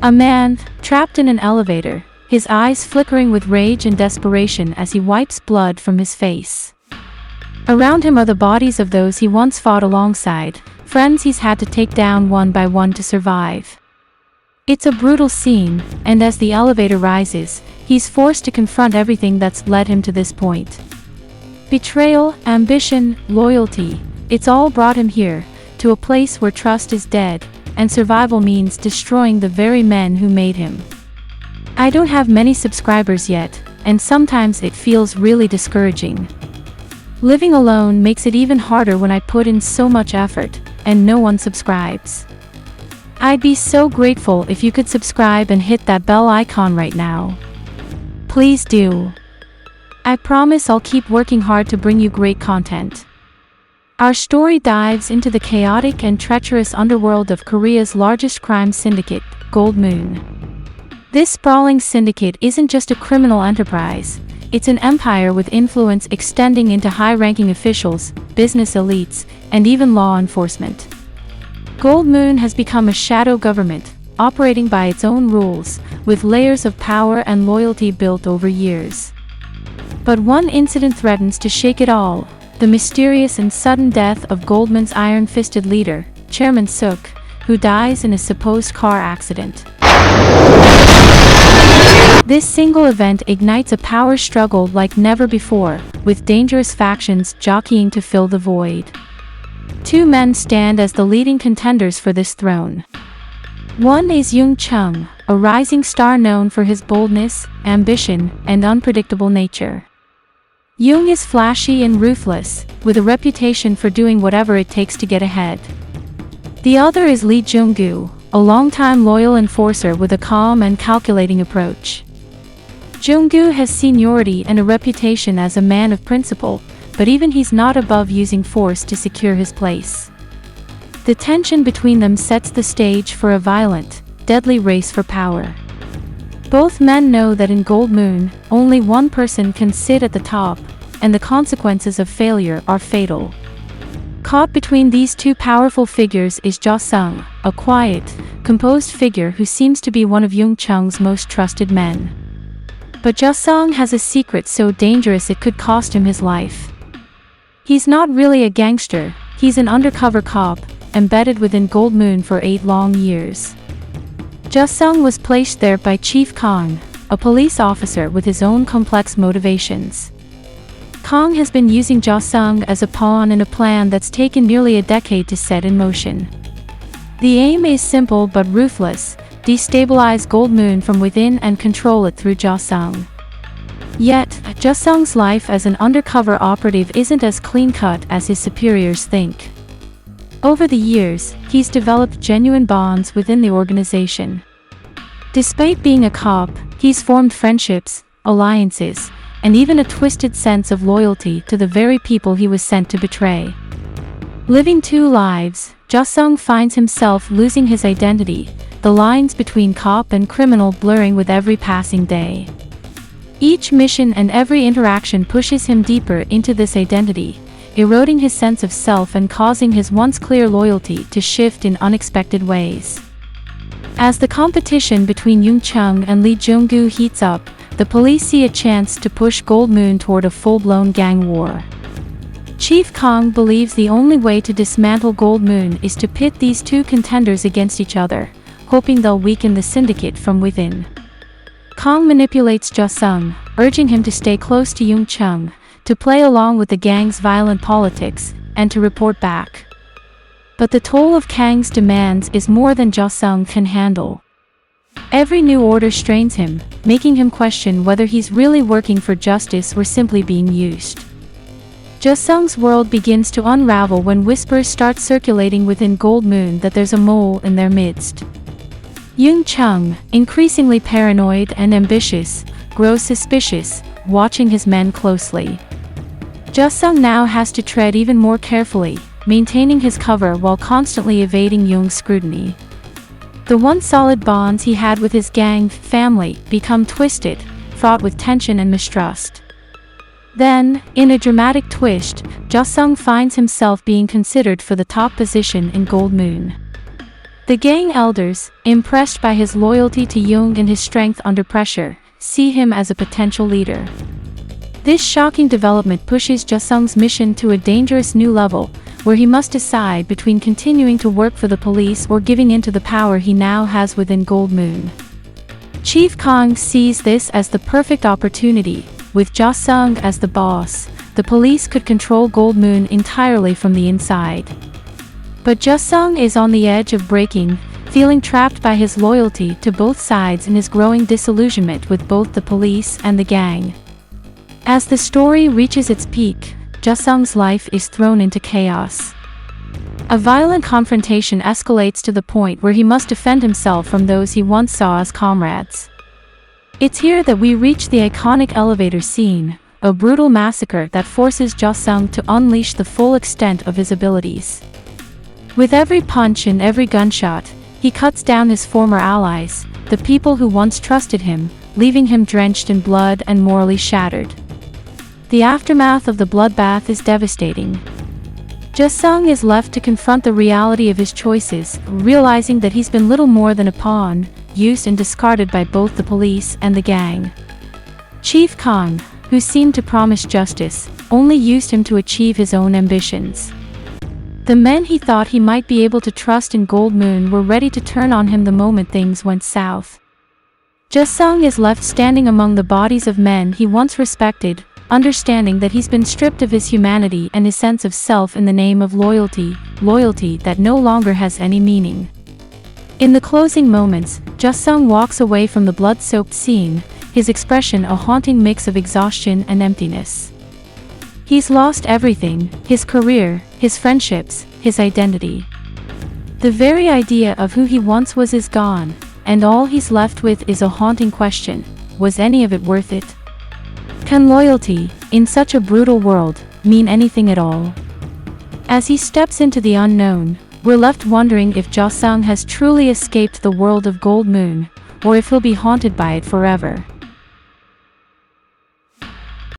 A man, trapped in an elevator, his eyes flickering with rage and desperation as he wipes blood from his face. Around him are the bodies of those he once fought alongside, friends he's had to take down one by one to survive. It's a brutal scene, and as the elevator rises, he's forced to confront everything that's led him to this point. Betrayal, ambition, loyalty, it's all brought him here, to a place where trust is dead, and survival means destroying the very men who made him. I don't have many subscribers yet, and sometimes it feels really discouraging. Living alone makes it even harder when I put in so much effort, and no one subscribes. I'd be so grateful if you could subscribe and hit that bell icon right now. Please do. I promise I'll keep working hard to bring you great content. Our story dives into the chaotic and treacherous underworld of Korea's largest crime syndicate, Gold Moon. This sprawling syndicate isn't just a criminal enterprise, it's an empire with influence extending into high-ranking officials, business elites, and even law enforcement. Gold Moon has become a shadow government, operating by its own rules, with layers of power and loyalty built over years. But one incident threatens to shake it all. The mysterious and sudden death of Goldman's iron-fisted leader, Chairman Suk, who dies in a supposed car accident. This single event ignites a power struggle like never before, with dangerous factions jockeying to fill the void. Two men stand as the leading contenders for this throne. One is Jung, a rising star known for his boldness, ambition, and unpredictable nature. Jung is flashy and ruthless, with a reputation for doing whatever it takes to get ahead. The other is Lee Jung-gu, a longtime loyal enforcer with a calm and calculating approach. Jung-gu has seniority and a reputation as a man of principle, but even he's not above using force to secure his place. The tension between them sets the stage for a violent, deadly race for power. Both men know that in Gold Moon, only one person can sit at the top, and the consequences of failure are fatal. Caught between these two powerful figures is Jo-sung, a quiet, composed figure who seems to be one of Jung Chung's most trusted men. But Jo-sung has a secret so dangerous it could cost him his life. He's not really a gangster, he's an undercover cop, embedded within Gold Moon for 8 long years. Jo-sung was placed there by Chief Kang, a police officer with his own complex motivations. Kang has been using Jo-sung as a pawn in a plan that's taken nearly a decade to set in motion. The aim is simple but ruthless: destabilize Gold Moon from within and control it through Jo-sung. Yet, Jo-sung's life as an undercover operative isn't as clean-cut as his superiors think. Over the years, he's developed genuine bonds within the organization. Despite being a cop, he's formed friendships, alliances, and even a twisted sense of loyalty to the very people he was sent to betray. Living 2 lives, Jo-sung finds himself losing his identity, the lines between cop and criminal blurring with every passing day. Each mission and every interaction pushes him deeper into this identity, eroding his sense of self and causing his once clear loyalty to shift in unexpected ways. As the competition between Jung Chung and Lee Jung-gu heats up, the police see a chance to push Gold Moon toward a full-blown gang war. Chief Kang believes the only way to dismantle Gold Moon is to pit these two contenders against each other, hoping they'll weaken the syndicate from within. Kang manipulates Jo-sung, urging him to stay close to Jung Chung, to play along with the gang's violent politics, and to report back. But the toll of Kang's demands is more than Jo-sung can handle. Every new order strains him, making him question whether he's really working for justice or simply being used. Jo-sung's world begins to unravel when whispers start circulating within Gold Moon that there's a mole in their midst. Jung Chung, increasingly paranoid and ambitious, grows suspicious, watching his men closely. Jo-sung now has to tread even more carefully, maintaining his cover while constantly evading Jung's scrutiny. The once solid bonds he had with his gang family become twisted, fraught with tension and mistrust. Then, in a dramatic twist, Jo-sung finds himself being considered for the top position in Gold Moon. The gang elders, impressed by his loyalty to Jung and his strength under pressure, see him as a potential leader. This shocking development pushes Ja-sung's mission to a dangerous new level, where he must decide between continuing to work for the police or giving in to the power he now has within Gold Moon. Chief Kang sees this as the perfect opportunity. With Ja-sung as the boss, the police could control Gold Moon entirely from the inside. But Ja-sung is on the edge of breaking, feeling trapped by his loyalty to both sides and his growing disillusionment with both the police and the gang. As the story reaches its peak, Ja-sung's life is thrown into chaos. A violent confrontation escalates to the point where he must defend himself from those he once saw as comrades. It's here that we reach the iconic elevator scene, a brutal massacre that forces Ja-sung to unleash the full extent of his abilities. With every punch and every gunshot, he cuts down his former allies, the people who once trusted him, leaving him drenched in blood and morally shattered. The aftermath of the bloodbath is devastating. Ja-sung is left to confront the reality of his choices, realizing that he's been little more than a pawn, used and discarded by both the police and the gang. Chief Kang, who seemed to promise justice, only used him to achieve his own ambitions. The men he thought he might be able to trust in Gold Moon were ready to turn on him the moment things went south. Ja-sung is left standing among the bodies of men he once respected, understanding that he's been stripped of his humanity and his sense of self in the name of loyalty that no longer has any meaning. In the closing moments, Ja-sung walks away from the blood-soaked scene, his expression a haunting mix of exhaustion and emptiness. He's lost everything: his career, his friendships, his identity. The very idea of who he once was is gone, and all he's left with is a haunting question: was any of it worth it? Can loyalty, in such a brutal world, mean anything at all? As he steps into the unknown, we're left wondering if Ja-sung has truly escaped the world of Gold Moon, or if he'll be haunted by it forever.